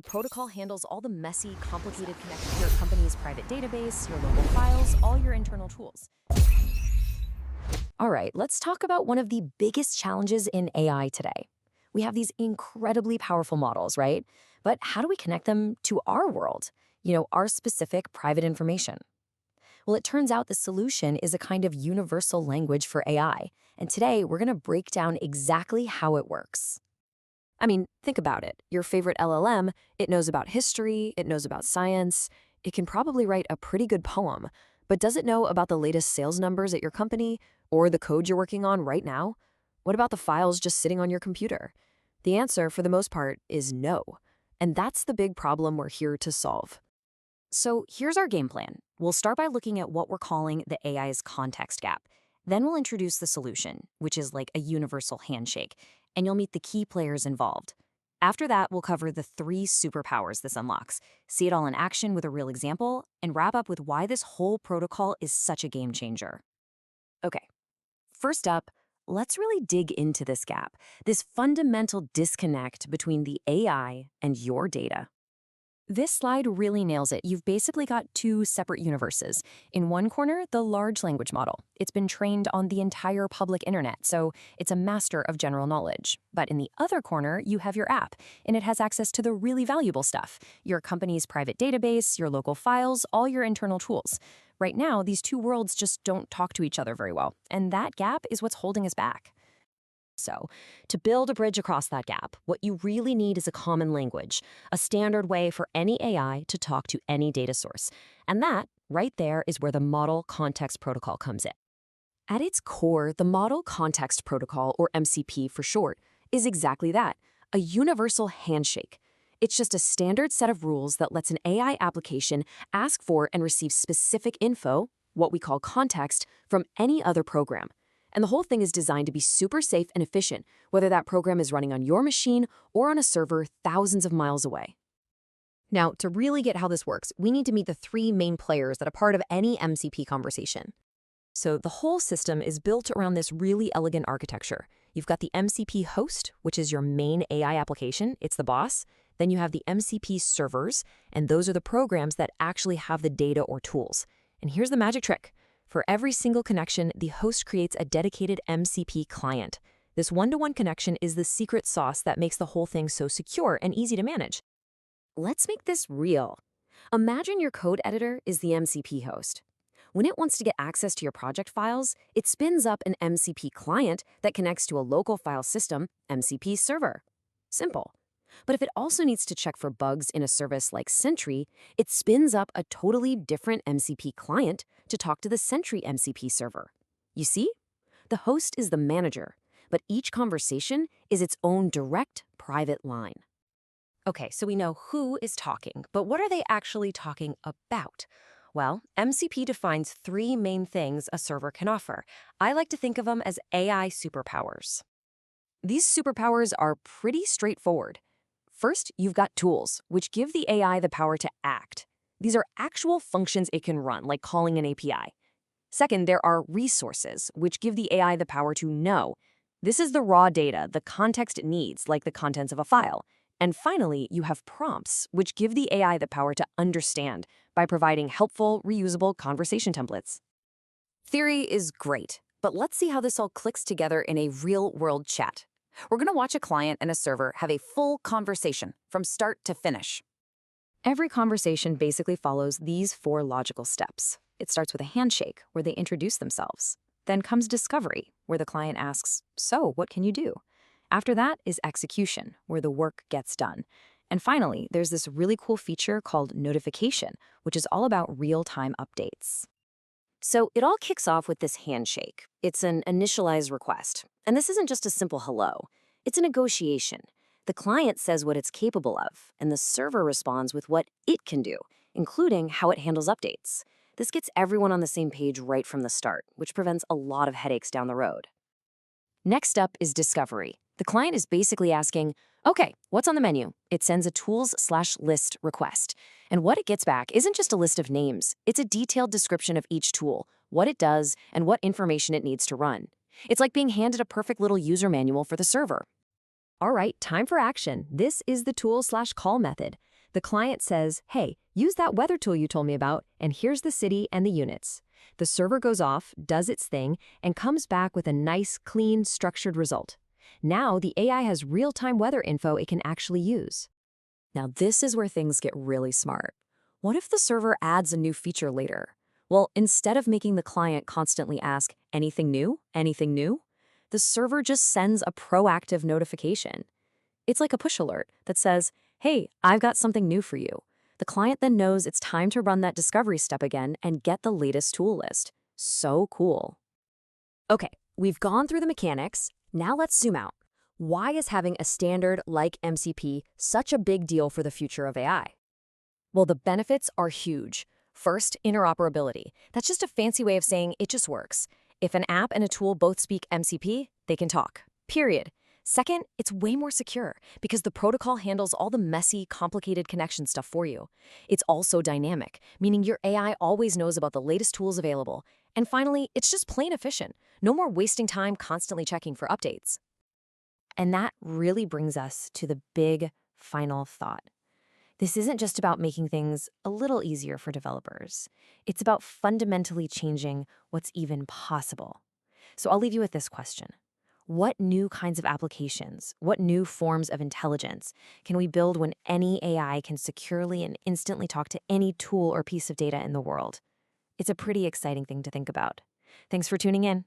Protocol handles all the messy, complicated connections to your company's private database, your local files, all your internal tools. All right, let's talk about one of the biggest challenges in AI today. We have these incredibly powerful models, right? But how do we connect them to our world? Our specific private information. Well, it turns out the solution is a kind of universal language for AI. And today, we're going to break down exactly how it works. I mean, think about it. Your favorite LLM, it knows about history, it knows about science, it can probably write a pretty good poem, but does it know about the latest sales numbers at your company or the code you're working on right now? What about the files just sitting on your computer? The answer, for the most part, is no. And that's the big problem we're here to solve. So here's our game plan. We'll start by looking at what we're calling the AI's context gap. Then we'll introduce the solution, which is like a universal handshake, and you'll meet the key players involved. After that, we'll cover the 3 superpowers this unlocks, see it all in action with a real example, and wrap up with why this whole protocol is such a game changer. Okay, first up, let's really dig into this gap, this fundamental disconnect between the AI and your data. This slide really nails it. You've basically got 2 separate universes. In one corner, the large language model. It's been trained on the entire public internet, so it's a master of general knowledge. But in the other corner, you have your app, and it has access to the really valuable stuff, your company's private database, your local files, all your internal tools. Right now, these 2 worlds just don't talk to each other very well, and that gap is what's holding us back. So, to build a bridge across that gap, what you really need is a common language, a standard way for any AI to talk to any data source. And that, right there, is where the Model Context Protocol comes in. At its core, the Model Context Protocol, or MCP for short, is exactly that, a universal handshake. It's just a standard set of rules that lets an AI application ask for and receive specific info, what we call context, from any other program. And the whole thing is designed to be super safe and efficient, whether that program is running on your machine or on a server thousands of miles away. Now, to really get how this works, we need to meet the 3 main players that are part of any MCP conversation. So the whole system is built around this really elegant architecture. You've got the MCP host, which is your main AI application. It's the boss. Then you have the MCP servers, and those are the programs that actually have the data or tools. And here's the magic trick. For every single connection, the host creates a dedicated MCP client. This one-to-one connection is the secret sauce that makes the whole thing so secure and easy to manage. Let's make this real. Imagine your code editor is the MCP host. When it wants to get access to your project files, it spins up an MCP client that connects to a local file system, MCP server. Simple. But if it also needs to check for bugs in a service like Sentry, it spins up a totally different MCP client to talk to the Sentry MCP server. You see? The host is the manager, but each conversation is its own direct private line. Okay, so we know who is talking, but what are they actually talking about? Well, MCP defines 3 main things a server can offer. I like to think of them as AI superpowers. These superpowers are pretty straightforward. First, you've got tools, which give the AI the power to act. These are actual functions it can run, like calling an API. Second, there are resources, which give the AI the power to know. This is the raw data, the context it needs, like the contents of a file. And finally, you have prompts, which give the AI the power to understand by providing helpful, reusable conversation templates. Theory is great, but let's see how this all clicks together in a real-world chat. We're going to watch a client and a server have a full conversation from start to finish. Every conversation basically follows these 4 logical steps. It starts with a handshake, where they introduce themselves. Then comes discovery, where the client asks, "So, what can you do?" After that is execution, where the work gets done. And finally, there's this really cool feature called notification, which is all about real-time updates. So it all kicks off with this handshake. It's an initialized request. And this isn't just a simple hello. It's a negotiation. The client says what it's capable of, and the server responds with what it can do, including how it handles updates. This gets everyone on the same page right from the start, which prevents a lot of headaches down the road. Next up is discovery. The client is basically asking, "Okay, what's on the menu?" It sends a tools/list request. And what it gets back isn't just a list of names. It's a detailed description of each tool, what it does, and what information it needs to run. It's like being handed a perfect little user manual for the server. All right, time for action. This is the tool/call method. The client says, hey, use that weather tool you told me about, and here's the city and the units. The server goes off, does its thing, and comes back with a nice, clean, structured result. Now the AI has real-time weather info it can actually use. Now, this is where things get really smart. What if the server adds a new feature later? Well, instead of making the client constantly ask, anything new? Anything new? The server just sends a proactive notification. It's like a push alert that says, hey, I've got something new for you. The client then knows it's time to run that discovery step again and get the latest tool list. So cool. Okay, we've gone through the mechanics. Now let's zoom out. Why is having a standard like MCP such a big deal for the future of AI? Well, the benefits are huge. First, interoperability. That's just a fancy way of saying it just works. If an app and a tool both speak MCP, they can talk. Period. Second, it's way more secure because the protocol handles all the messy, complicated connection stuff for you. It's also dynamic, meaning your AI always knows about the latest tools available. And finally, it's just plain efficient. No more wasting time constantly checking for updates. And that really brings us to the big final thought. This isn't just about making things a little easier for developers. It's about fundamentally changing what's even possible. So I'll leave you with this question. What new kinds of applications, what new forms of intelligence can we build when any AI can securely and instantly talk to any tool or piece of data in the world? It's a pretty exciting thing to think about. Thanks for tuning in.